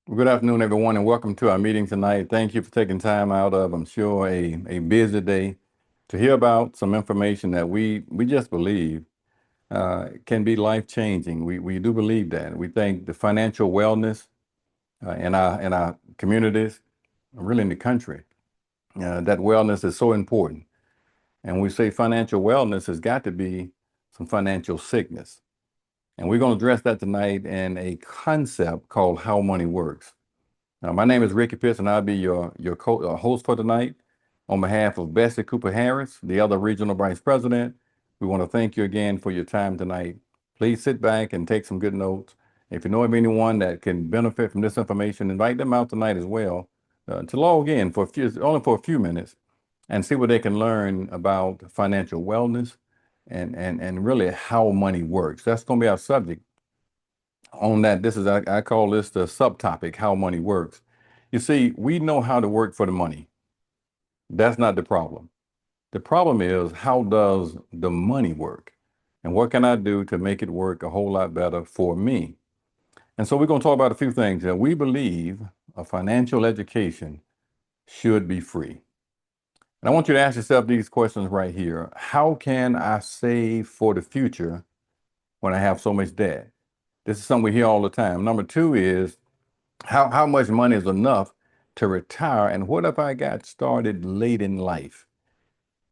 Well, good afternoon, everyone, and welcome to our meeting tonight. Thank you for taking time out of, I'm sure, a busy day to hear about some information that we just believe can be life-changing. We do believe that. We think the financial wellness in our communities, really in the country, that wellness is so important. And we say financial wellness has got to be some financial sickness. And we're going to address that tonight in a concept called how money works. My name is Ricky Pitts, and I'll be your host for tonight. On behalf of Bessie Cooper Harris, the other regional vice president, we want to thank you again for your time tonight. Please sit back and take some good notes. If you know of anyone that can benefit from this information, invite them out tonight as well to log in only for a few minutes and see what they can learn about financial wellness and really how money works. That's going to be our subject on that. I call this the subtopic, how money works. You see, we know how to work for the money. That's not the problem. The problem is, how does the money work? And what can I do to make it work a whole lot better for me? And so we're going to talk about a few things that we believe a financial education should be free. And I want you to ask yourself these questions right here. How can I save for the future when I have so much debt? This is something we hear all the time. Number two is, how much money is enough to retire? And what if I got started late in life?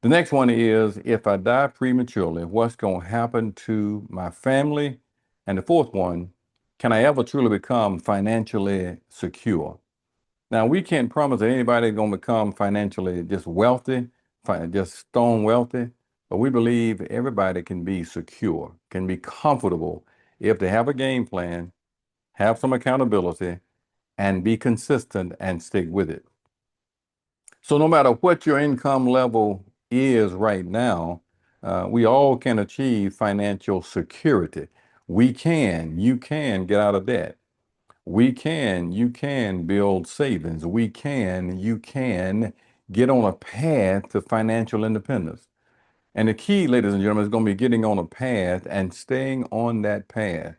The next one is, if I die prematurely, what's going to happen to my family? And the fourth one, can I ever truly become financially secure? Now, we can't promise that anybody's going to become financially just wealthy, just stone wealthy, but we believe everybody can be secure, can be comfortable if they have a game plan, have some accountability, and be consistent and stick with it. So no matter what your income level is right now, we all can achieve financial security. You can get out of debt. You can build savings. You can get on a path to financial independence. And the key, ladies and gentlemen, is going to be getting on a path and staying on that path.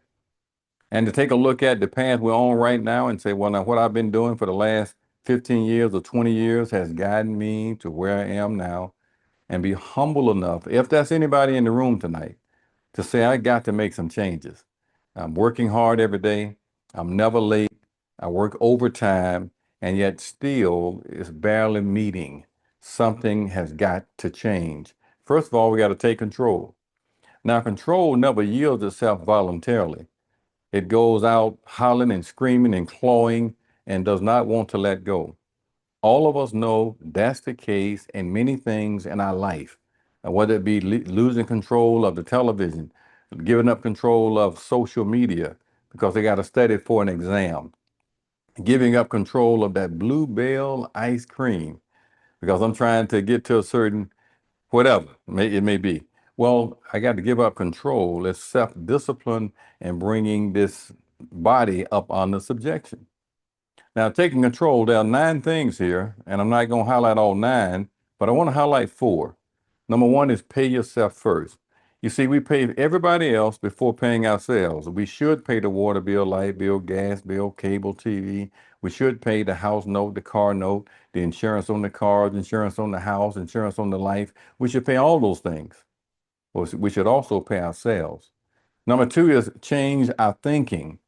And to take a look at the path we're on right now and say, well, now what I've been doing for the last 15 years or 20 years has guided me to where I am now, and be humble enough, if that's anybody in the room tonight, to say, I got to make some changes. I'm working hard every day. I'm never late. I work overtime, and yet still it's barely meeting. Something has got to change. First of all, we got to take control. Now, control never yields itself voluntarily. It goes out hollering and screaming and clawing and does not want to let go. All of us know that's the case in many things in our life, whether it be losing control of the television, giving up control of social media because they got to study for an exam, giving up control of that Blue Bell ice cream because I'm trying to get to a certain whatever it may be. Well, I got to give up control. It's self-discipline and bringing this body up under subjection. Now, taking control, there are 9 things here, and I'm not going to highlight all 9, but I want to highlight 4. Number 1 is pay yourself first. You see, we pay everybody else before paying ourselves. We should pay the water bill, light bill, gas bill, cable TV. We should pay the house note, the car note, the insurance on the car, the insurance on the house, insurance on the life. We should pay all those things. We should also pay ourselves. Number 2 is change our thinking.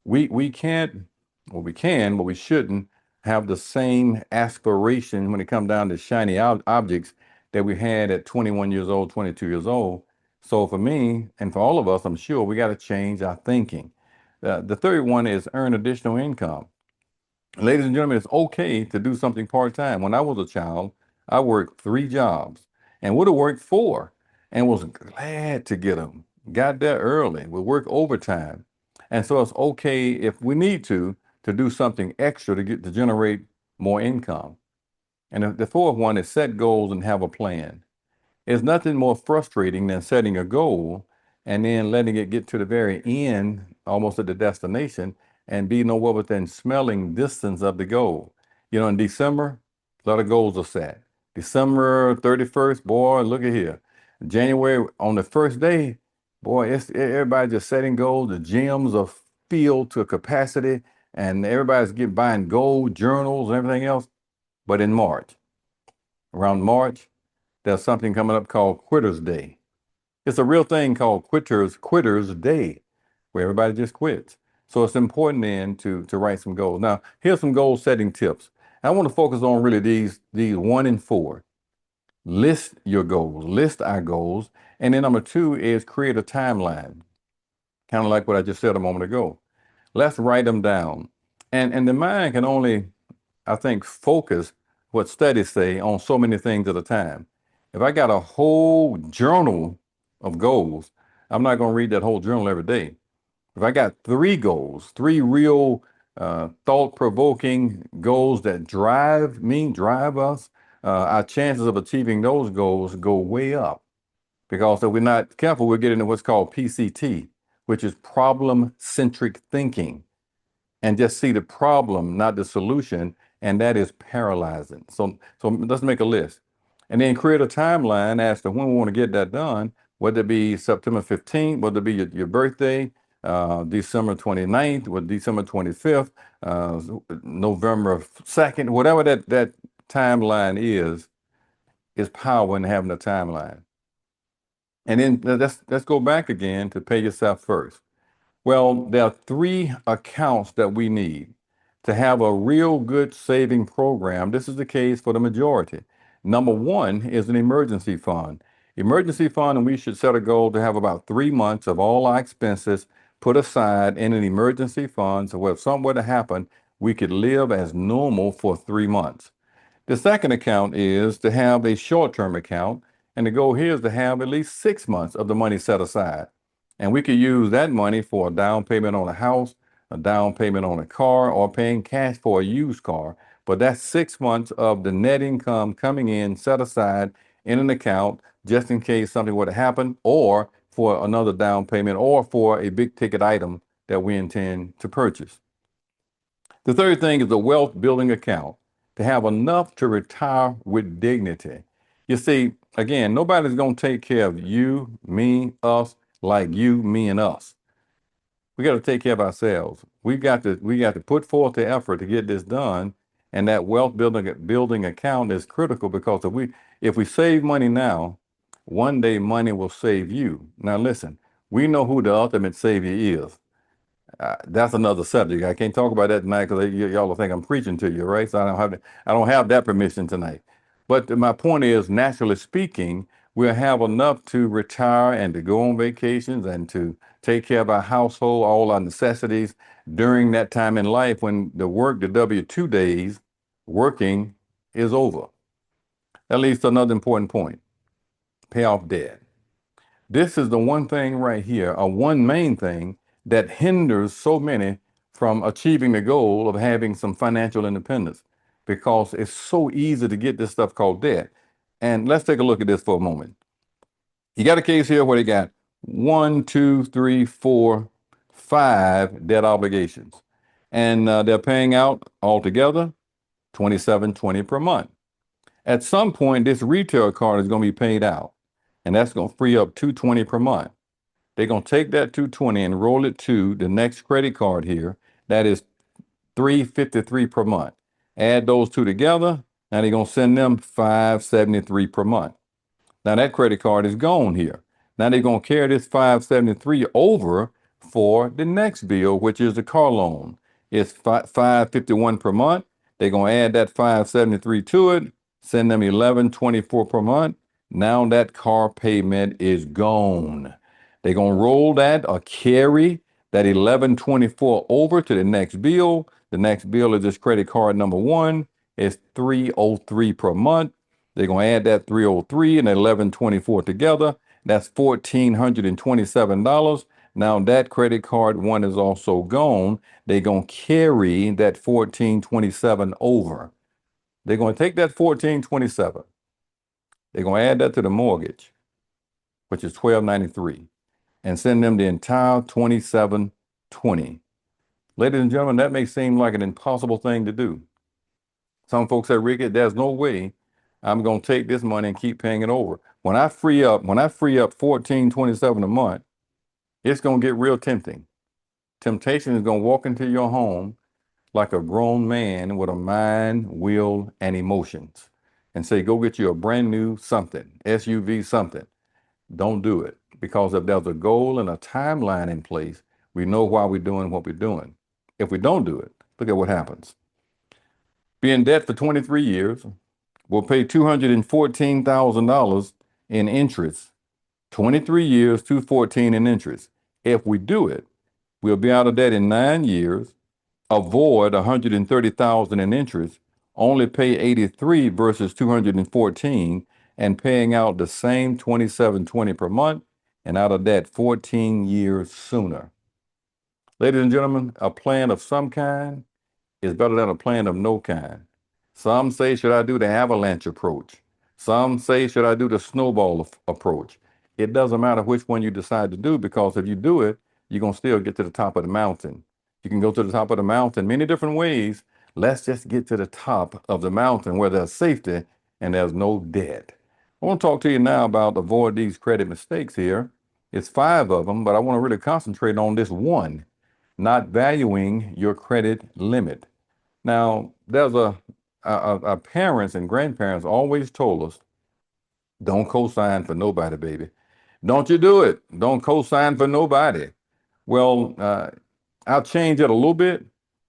We can't, well, we can, but we shouldn't have the same aspiration when it comes down to shiny objects that we had at 21 years old, 22 years old. So for me, and for all of us, I'm sure we got to change our thinking. The third one is earn additional income. Ladies and gentlemen, it's okay to do something part-time. When I was a child, I worked 3 jobs and would have worked 4 and was glad to get them. Got there early, would work overtime. And so it's okay if we need to do something extra to generate more income. And the fourth one is set goals and have a plan. It's nothing more frustrating than setting a goal and then letting it get to the very end, almost at the destination, and be nowhere within smelling distance of the goal. You know, in December, a lot of goals are set. December 31st, boy, look at here. January, on the first day, boy, everybody just setting goals. The gyms are filled to capacity. and everybody's buying gold journals and everything else. But in March, around March, there's something coming up called Quitters Day. It's a real thing called Quitters Day, where everybody just quits. So it's important then to write some goals. Now, here's some goal setting tips. I want to focus on really these 1 and 4. List your goals, list our goals. And then number 2 is create a timeline, kind of like what I just said a moment ago. Let's write them down. And the mind can only, I think, focus what studies say on so many things at a time. If I got a whole journal of goals, I'm not going to read that whole journal every day. If I got 3 goals, 3 real thought-provoking goals that drive us, our chances of achieving those goals go way up. Because if we're not careful, we'll get into what's called PCT, which is problem-centric thinking, and just see the problem, not the solution, and that is paralyzing. So let's make a list. And then create a timeline as to when we want to get that done, whether it be September 15th, whether it be your birthday, December 29th, or December 25th, November 2nd, whatever that timeline is power in having a timeline. And then let's go back again to pay yourself first. Well, there are 3 accounts that we need to have a real good saving program. This is the case for the majority. Number 1 is an emergency fund. Emergency fund, and we should set a goal to have about 3 months of all our expenses put aside in an emergency fund, so if something were to happen, we could live as normal for 3 months. The second account is to have a short-term account, and the goal here is to have at least 6 months of the money set aside. And we could use that money for a down payment on a house, a down payment on a car, or paying cash for a used car. But that's 6 months of the net income coming in, set aside in an account, just in case something were to happen, or for another down payment, or for a big ticket item that we intend to purchase. The third thing is a wealth building account, to have enough to retire with dignity. You see, again, nobody's going to take care of you, me, us, like you, me, and us. We got to take care of ourselves. We got to put forth the effort to get this done, and that wealth building account is critical, because if we save money now, one day money will save you. Now listen, we know who the ultimate savior is. That's another subject. I can't talk about that tonight because y'all will think I'm preaching to you, right? So I don't have that permission tonight. But my point is, naturally speaking, we'll have enough to retire and to go on vacations and to take care of our household, all our necessities during that time in life when the W-2 days working is over. That leads to another important point: pay off debt. This is the one thing right here, or one main thing that hinders so many from achieving the goal of having some financial independence, because it's so easy to get this stuff called debt. And let's take a look at this for a moment. You got a case here where they got 1, 2, 3, 4, 5 debt obligations, and they're paying out altogether $27.20 per month. At some point, this retail card is going to be paid out, and that's going to free up $220 per month. They're going to take that $220 and roll it to the next credit card here. That is $353 per month. Add those 2 together. Now they're going to send them $573 per month. Now that credit card is gone here. Now they're going to carry this $573 over for the next bill, which is the car loan. It's $551 per month. They're going to add that $573 to it, send them $1124 per month. Now that car payment is gone. They're going to roll that or carry that $1124 over to the next bill. The next bill is this credit card number 1. It's $303 per month. They're going to add that $303 and $1124 together. That's $1,427. Now that credit card 1 is also gone. They're going to carry that $1,427 over. They're going to take that $1,427. They're going to add that to the mortgage, which is $1,293. And send them the entire $2720. Ladies and gentlemen, that may seem like an impossible thing to do. Some folks say, Ricky, there's no way I'm going to take this money and keep paying it over. When I free up $1,427 a month, it's going to get real tempting. Temptation is going to walk into your home like a grown man with a mind, will, and emotions and say, go get you a brand new something, SUV something. Don't do it, because if there's a goal and a timeline in place, we know why we're doing what we're doing. If we don't do it, look at what happens. Be in debt for 23 years, we'll pay $214,000 in interest. 23 years, 214 in interest. If we do it, we'll be out of debt in 9 years, avoid 130,000 in interest, only pay 83 versus 214, and paying out the same 2720 per month, and out of debt 14 years sooner. Ladies and gentlemen, a plan of some kind is better than a plan of no kind. Some say, should I do the avalanche approach? Some say, should I do the snowball approach? It doesn't matter which one you decide to do, because if you do it, you're going to still get to the top of the mountain. You can go to the top of the mountain many different ways. Let's just get to the top of the mountain where there's safety and there's no debt. I want to talk to you now about avoid these credit mistakes here. It's 5 of them, but I want to really concentrate on this one: not valuing your credit limit. Now, there's our parents and grandparents always told us, don't co-sign for nobody, baby. Don't you do it. Don't co-sign for nobody. Well, I'll change it a little bit.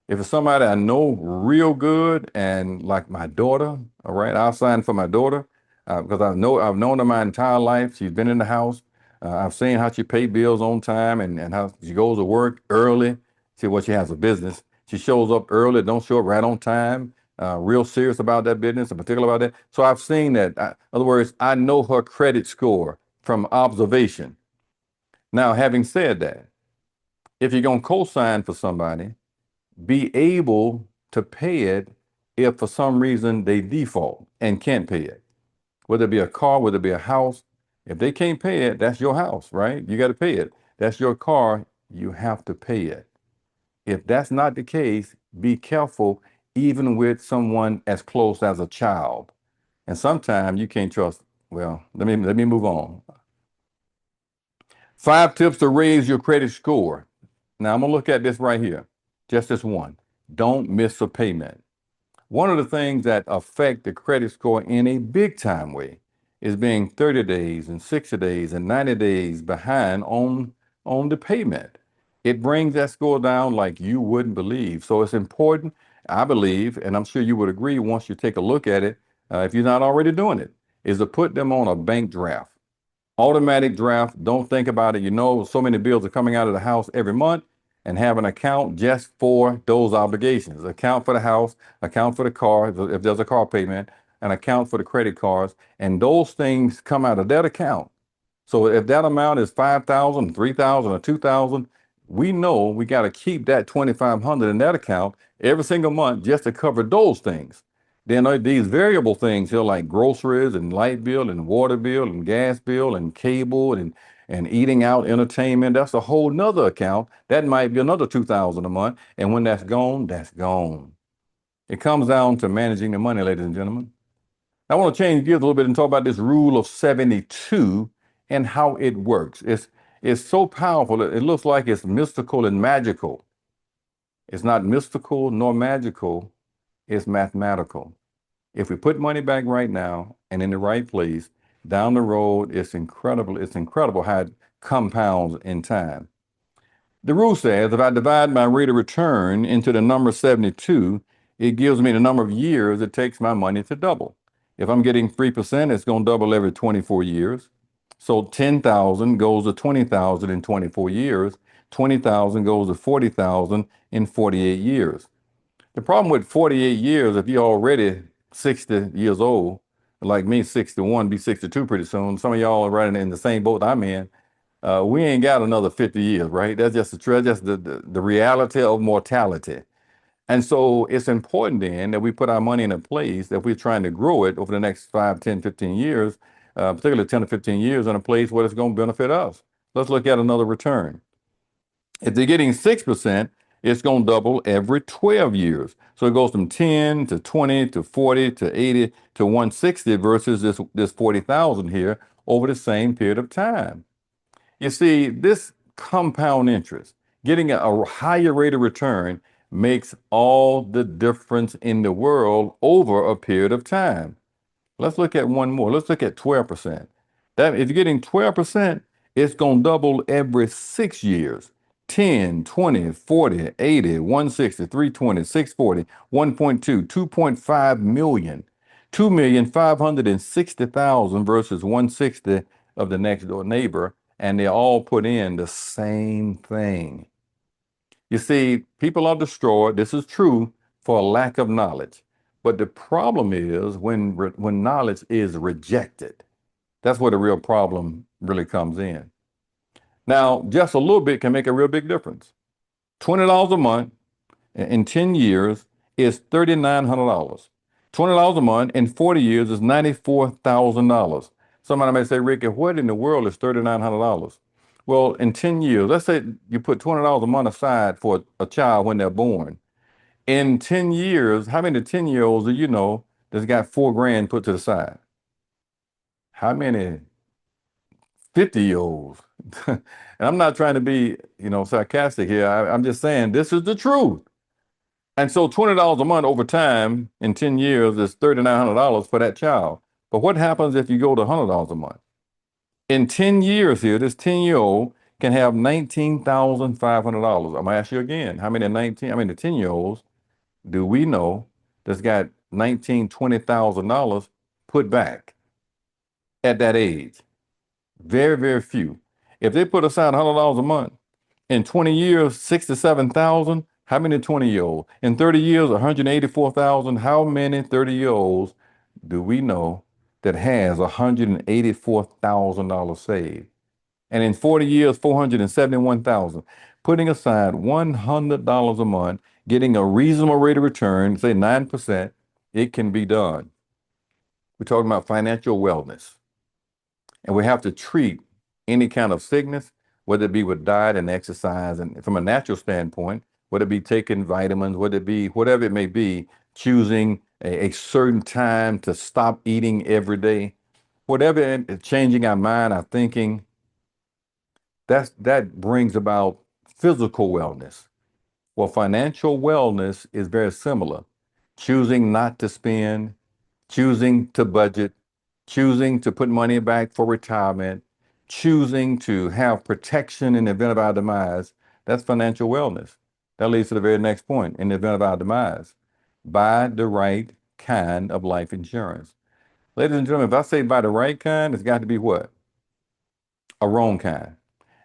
If it's somebody I know real good, and like my daughter, all right, I'll sign for my daughter, because I've known her my entire life. She's been in the house. I've seen how she pays bills on time, and how she goes to work early. See what she has a business. She shows up early, don't show up right on time. Real serious about that business, in particular about that. So I've seen that. In other words, I know her credit score from observation. Now, having said that, if you're going to co-sign for somebody, be able to pay it if for some reason they default and can't pay it. Whether it be a car, whether it be a house, if they can't pay it, that's your house, right? You got to pay it. That's your car, you have to pay it. If that's not the case, be careful, even with someone as close as a child. And sometimes you can't trust. Well, let me move on. 5 tips to raise your credit score. Now I'm gonna look at this right here, just this one. Don't miss a payment. One of the things that affect the credit score in a big time way is being 30 days and 60 days and 90 days behind on the payment. It brings that score down like you wouldn't believe. So it's important, I believe, and I'm sure you would agree once you take a look at it, if you're not already doing it, is to put them on a bank draft. Automatic draft, don't think about it. You know, so many bills are coming out of the house every month, and have an account just for those obligations. Account for the house, account for the car, if there's a car payment, an account for the credit cards, and those things come out of that account. So if that amount is 5,000, 3,000, or 2,000, we know we got to keep that 2,500 in that account every single month just to cover those things. Then these variable things here, like groceries and light bill and water bill and gas bill and cable and eating out, entertainment, that's a whole nother account. That might be another 2,000 a month. And when that's gone, that's gone. It comes down to managing the money, ladies and gentlemen. I want to change gears a little bit and talk about this rule of 72 and how it works. It's so powerful. It looks like it's mystical and magical. It's not mystical nor magical. It's mathematical. If we put money back right now and in the right place, down the road, it's incredible. It's incredible how it compounds in time. The rule says if I divide my rate of return into the number 72, it gives me the number of years it takes my money to double. If I'm getting 3%, it's going to double every 24 years. So 10,000 goes to 20,000 in 24 years. 20,000 goes to 40,000 in 48 years. The problem with 48 years, if you're already 60 years old, like me, 61, be 62 pretty soon. Some of y'all are right in the same boat I'm in. We ain't got another 50 years, right? That's just the reality of mortality. And so it's important then that we put our money in a place that we're trying to grow it over the next 5, 10, 15 years, particularly 10 to 15 years, in a place where it's going to benefit us. Let's look at another return. If they're getting 6%, it's going to double every 12 years. So it goes from 10 to 20 to 40 to 80 to 160 versus this 40,000 here over the same period of time. You see, this compound interest, getting a higher rate of return, makes all the difference in the world over a period of time. Let's look at one more. Let's look at 12%. That if you're getting 12%, it's going to double every 6 years. 10, 20, 40, 80, 160, 320, 640, 1.2, 2.5 million, 2,560,000 versus 160 of the next door neighbor, and they all put in the same thing. You see, people are destroyed. This is true for a lack of knowledge. But the problem is when knowledge is rejected. That's where the real problem really comes in. Now, just a little bit can make a real big difference. $20 a month in 10 years is $3,900. $20 a month in 40 years is $94,000. Somebody may say, Ricky, what in the world is $3,900? Well, in 10 years, let's say you put $20 a month aside for a child when they're born. In 10 years, how many 10-year-olds do you know that's got $4,000 put to the side? How many 50-year-olds? And I'm not trying to be, sarcastic here. I'm just saying this is the truth. And so $20 a month over time in 10 years is $3,900 for that child. But what happens if you go to $100 a month? In 10 years here, this 10-year-old can have $19,500. I'm gonna ask you again, how many 10-year-olds do we know that's got $19,000, $20,000 put back at that age? Very, very few. If they put aside $100 a month, in 20 years, 67,000. How many 20-year-olds? In 30 years, 184,000. How many 30-year-olds do we know that has $184,000 saved? And in 40 years, 471,000. Putting aside $100 a month, getting a reasonable rate of return, say 9%, it can be done. We're talking about financial wellness. And we have to treat any kind of sickness, whether it be with diet and exercise, and from a natural standpoint, whether it be taking vitamins, whether it be whatever it may be, choosing a certain time to stop eating every day, whatever, changing our mind, our thinking, that brings about physical wellness. Well, financial wellness is very similar. Choosing not to spend, choosing to budget, choosing to put money back for retirement, choosing to have protection in the event of our demise. That's financial wellness. That leads to the very next point. In the event of our demise, buy the right kind of life insurance. Ladies and gentlemen, if I say buy the right kind, it's got to be what? A wrong kind.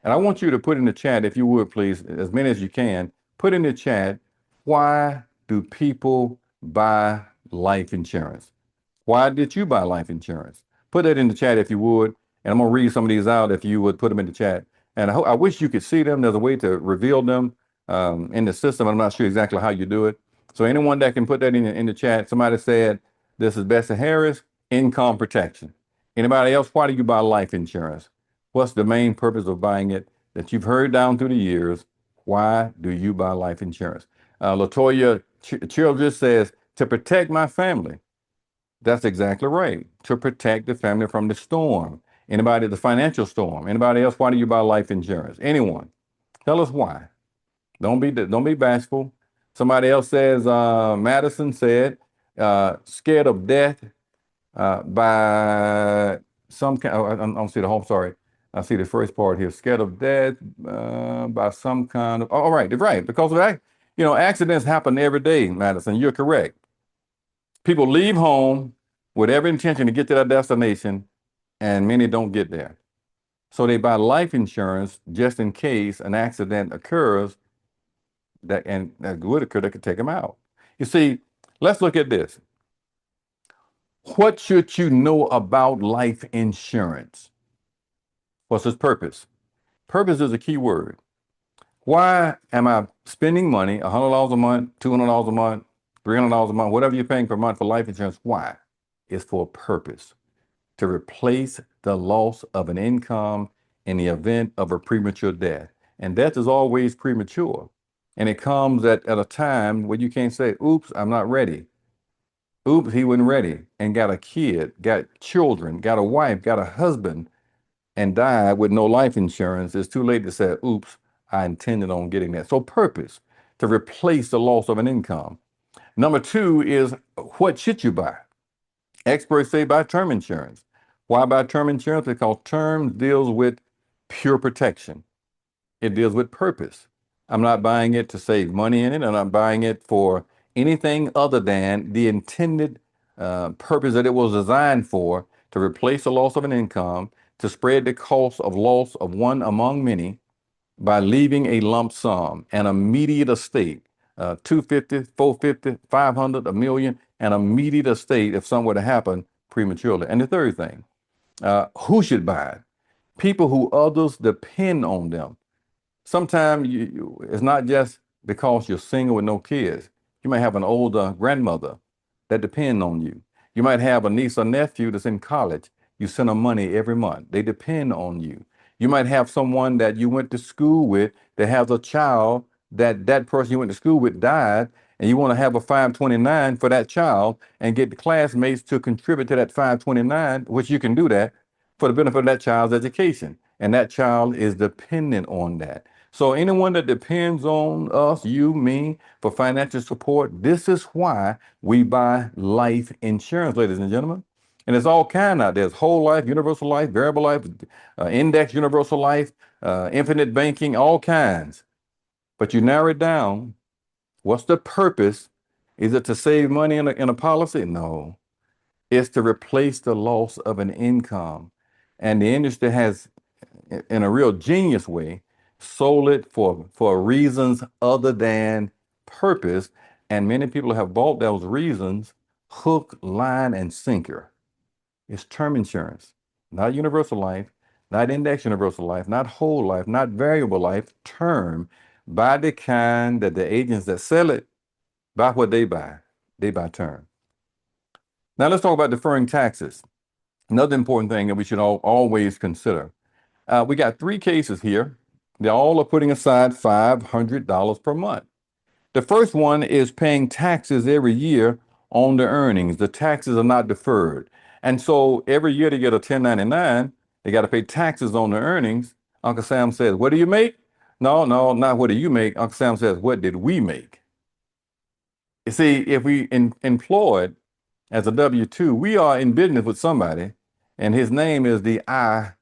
And I want you to put in the chat, if you would please, as many as you can, put in the chat, why do people buy life insurance? Why did you buy life insurance? Put that in the chat if you would. And I'm going to read some of these out if you would put them in the chat. And I wish you could see them. There's a way to reveal them in the system. I'm not sure exactly how you do it. So anyone that can put that in the chat, somebody said, this is Bessie Harris, income protection. Anybody else, why do you buy life insurance? What's the main purpose of buying it that you've heard down through the years? Why do you buy life insurance? Latoya Childress says, to protect my family. That's exactly right. To protect the family from the storm. Anybody, the financial storm. Anybody else, why do you buy life insurance? Anyone? Tell us why. Don't be bashful. Somebody else says, Madison said, scared of death by some kind, I don't see the whole, sorry. I see the first part here, scared of death by some kind of, all right, right. Because of that, accidents happen every day, Madison, you're correct. People leave home with every intention to get to their destination, and many don't get there. So they buy life insurance just in case an accident occurs that would occur that could take them out. You see, let's look at this. What should you know about life insurance? What's its purpose? Purpose is a key word. Why am I spending money, $100 a month, $200 a month, $300 a month, whatever you're paying per month for life insurance? Why? It's for a purpose. To replace the loss of an income in the event of a premature death. And death is always premature. And it comes at a time where you can't say, oops, I'm not ready. Oops, he wasn't ready and got a kid, got children, got a wife, got a husband, and died with no life insurance. It's too late to say, oops, I intended on getting that. So purpose, to replace the loss of an income. Number two is, what should you buy? Experts say buy term insurance. Why buy term insurance? Because term deals with pure protection. It deals with purpose. I'm not buying it to save money in it. I'm not buying it for anything other than the intended purpose that it was designed for, to replace the loss of an income, to spread the cost of loss of one among many by leaving a lump sum, an immediate estate, 250, 450, 500, a million, an immediate estate if something were to happen prematurely. And the third thing, who should buy it? People who others depend on them. Sometimes it's not just because you're single with no kids. You might have an older grandmother that depend on you. You might have a niece or nephew that's in college. You send them money every month. They depend on you. You might have someone that you went to school with that has a child that person you went to school with died, and you want to have a 529 for that child and get the classmates to contribute to that 529, which you can do that for the benefit of that child's education. And that child is dependent on that. So anyone that depends on us, you, me, for financial support, this is why we buy life insurance, ladies and gentlemen. And there's all kind out there. There's whole life, universal life, variable life, index universal life, infinite banking, all kinds. But you narrow it down. What's the purpose? Is it to save money in a policy? No. It's to replace the loss of an income. And the industry has, in a real genius way, sold it for reasons other than purpose. And many people have bought those reasons hook, line, and sinker. It's term insurance, not universal life, not index universal life, not whole life, not variable life, term. Buy the kind that the agents that sell it, buy what they buy. They buy term. Now let's talk about deferring taxes. Another important thing that we should always consider. We got three cases here. They all are putting aside $500 per month. The first one is paying taxes every year on the earnings. The taxes are not deferred. And so every year they get a 1099, they got to pay taxes on the earnings. Uncle Sam says, what do you make? No, not what do you make. Uncle Sam says, what did we make? You see, if we employed as a W-2, we are in business with somebody, and his name is the IRS.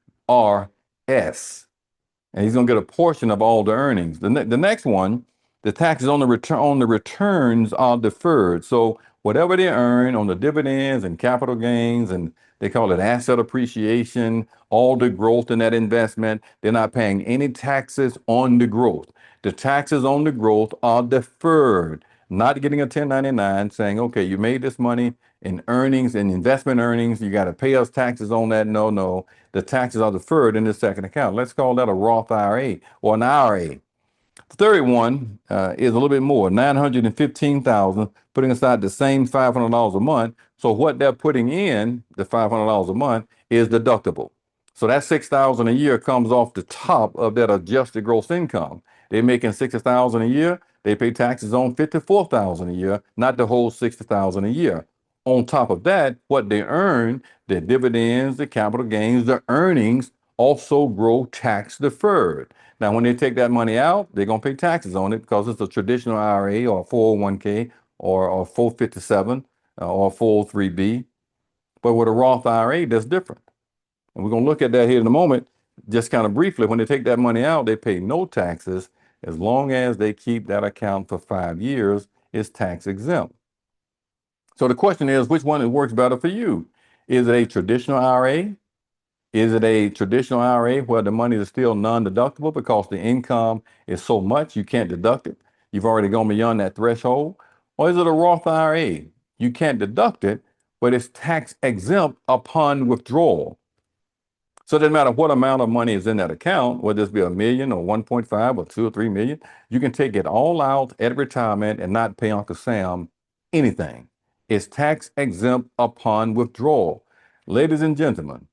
And he's going to get a portion of all the earnings. The next one, the taxes on the returns are deferred. So whatever they earn on the dividends and capital gains, and they call it asset appreciation, all the growth in that investment, they're not paying any taxes on the growth. The taxes on the growth are deferred, not getting a 1099 saying, okay, you made this money in earnings and investment earnings, you got to pay us taxes on that. No, the taxes are deferred in the second account. Let's call that a Roth IRA or an IRA. The third one is a little bit more, $915,000, putting aside the same $500 a month. So what they're putting in, the $500 a month, is deductible. So that $6,000 a year comes off the top of that adjusted gross income. They're making $60,000 a year. They pay taxes on $54,000 a year, not the whole $60,000 a year. On top of that, what they earn, the dividends, the capital gains, the earnings also grow tax deferred. Now, when they take that money out, they're going to pay taxes on it because it's a traditional IRA or 401k or 457 or 403b. But with a Roth IRA, that's different. And we're going to look at that here in a moment. Just kind of briefly, when they take that money out, they pay no taxes as long as they keep that account for 5 years. It's tax exempt. So the question is, which one works better for you? Is it a traditional IRA? Is it a traditional IRA where the money is still non-deductible because the income is so much you can't deduct it? You've already gone beyond that threshold. Or is it a Roth IRA? You can't deduct it, but it's tax exempt upon withdrawal. So it doesn't matter what amount of money is in that account, whether this be $1 million or 1.5 or 2 or 3 million, you can take it all out at retirement and not pay Uncle Sam anything. It's tax exempt upon withdrawal. Ladies and gentlemen,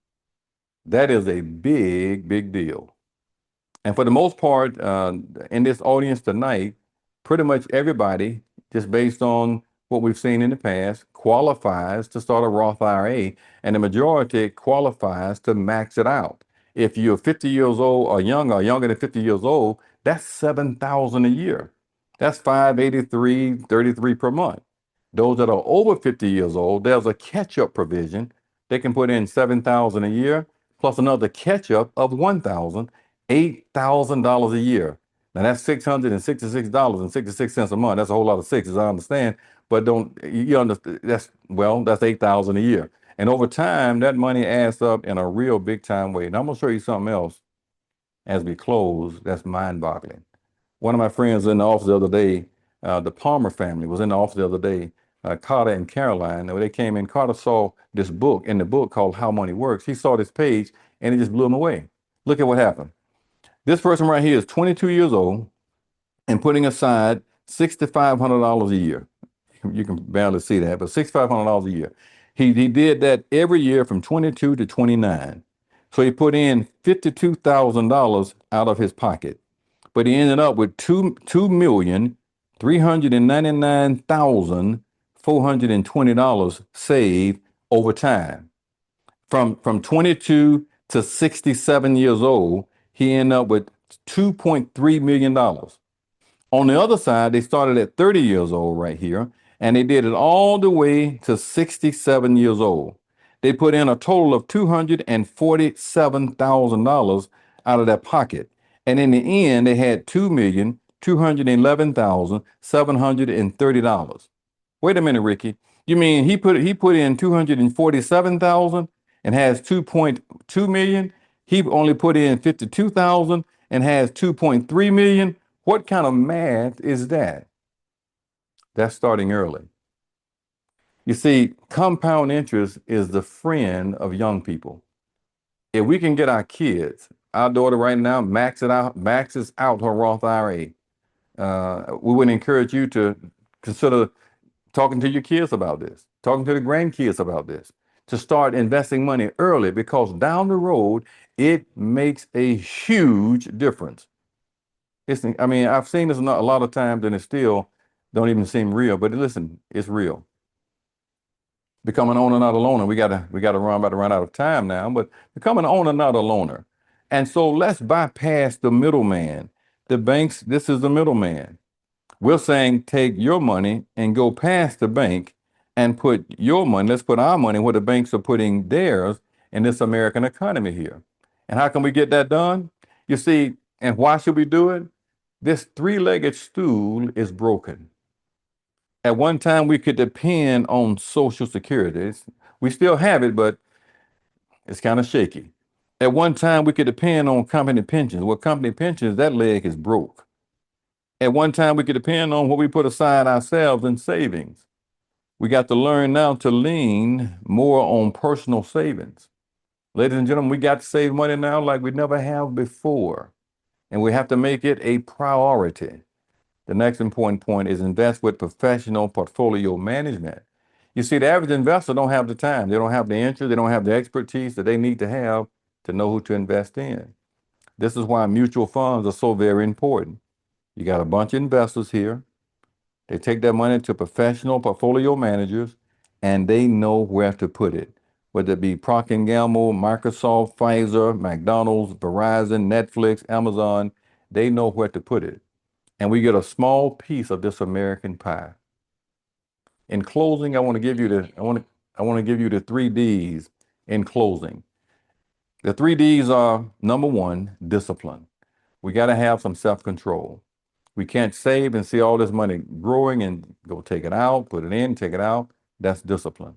that is a big, big deal. And for the most part, in this audience tonight, pretty much everybody, just based on what we've seen in the past, qualifies to start a Roth IRA, and the majority qualifies to max it out. If you're 50 years old or younger than 50 years old, that's $7,000 a year. That's 583.33 per month. Those that are over 50 years old, there's a catch-up provision. They can put in 7,000 a year plus another catch-up of 1,000, $8,000 a year. Now that's $666.66 a month. That's a whole lot of sixes, I understand, but don't you understand? That's 8,000 a year. And over time, that money adds up in a real big time way. And I'm gonna show you something else as we close that's mind-boggling. One of my friends in the office the other day, the Palmer family was in the office the other day, Carter and Caroline. When they came in, Carter saw this book in the book called How Money Works. He saw this page and it just blew him away. Look at what happened. This person right here is 22 years old and putting aside $6,500 a year. You can barely see that, but $6,500 a year. He did that every year from 22 to 29. So he put in $52,000 out of his pocket, but he ended up with $2,399,420 saved over time. From 22 to 67 years old, he ended up with $2.3 million. On the other side, they started at 30 years old right here, and they did it all the way to 67 years old. They put in a total of $247,000 out of their pocket. And in the end, they had $2,211,730. Wait a minute, Ricky. You mean he put in 247,000 and has 2.2 million? He only put in 52,000 and has 2.3 million. What kind of math is that? That's starting early. You see, compound interest is the friend of young people. If we can get our kids, our daughter right now maxes out her Roth IRA. We would encourage you to consider talking to your kids about this, talking to the grandkids about this, to start investing money early because down the road, it makes a huge difference. I mean, I've seen this a lot of times and it still don't even seem real, but listen, it's real. Become an owner, not a loaner. We gotta about to run out of time now, but become an owner, not a loaner. And so let's bypass the middleman. The banks, this is the middleman. We're saying take your money and go past the bank and put your money, let's put our money where the banks are putting theirs in this American economy here. And how can we get that done? You see, and why should we do it? This three-legged stool is broken. At one time, we could depend on Social Security. We still have it, but it's kind of shaky. At one time, we could depend on company pensions. Well, company pensions, that leg is broke. At one time, we could depend on what we put aside ourselves in savings. We got to learn now to lean more on personal savings. Ladies and gentlemen, we got to save money now like we never have before. And we have to make it a priority. The next important point is invest with professional portfolio management. You see, the average investor don't have the time. They don't have the interest. They don't have the expertise that they need to have to know who to invest in. This is why mutual funds are so very important. You got a bunch of investors here. They take their money to professional portfolio managers and they know where to put it. Whether it be Procter & Gamble, Microsoft, Pfizer, McDonald's, Verizon, Netflix, Amazon, they know where to put it. And we get a small piece of this American pie. In closing, I want to give you the 3 Ds in closing. The 3 Ds are number one, discipline. We got to have some self-control. We can't save and see all this money growing and go take it out, put it in, take it out. That's discipline.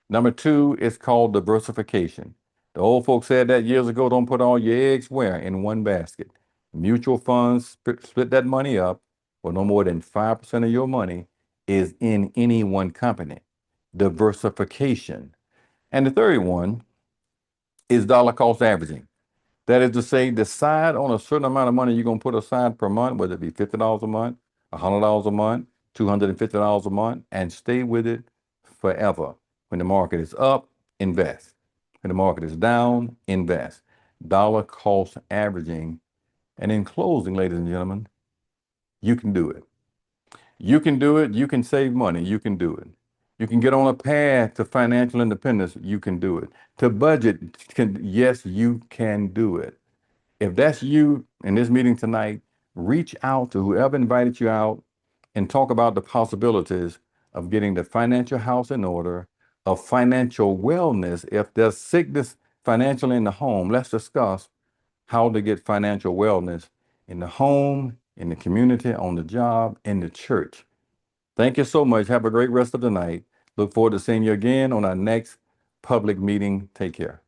Number two is called diversification. The old folks said that years ago, don't put all your eggs where? In one basket. Mutual funds, split that money up, where no more than 5% of your money is in any one company. Diversification. And the third one is dollar cost averaging. That is to say, decide on a certain amount of money you're going to put aside per month, whether it be $50 a month, $100 a month, $250 a month, and stay with it forever. When the market is up, invest. When the market is down, invest. Dollar cost averaging. And in closing, ladies and gentlemen, you can do it. You can do it. You can save money. You can do it. You can get on a path to financial independence. You can do it. To budget, yes, you can do it. If that's you in this meeting tonight, reach out to whoever invited you out and talk about the possibilities of getting the financial house in order, of financial wellness. If there's sickness financially in the home, let's discuss how to get financial wellness in the home, in the community, on the job, in the church. Thank you so much. Have a great rest of the night. Look forward to seeing you again on our next public meeting. Take care.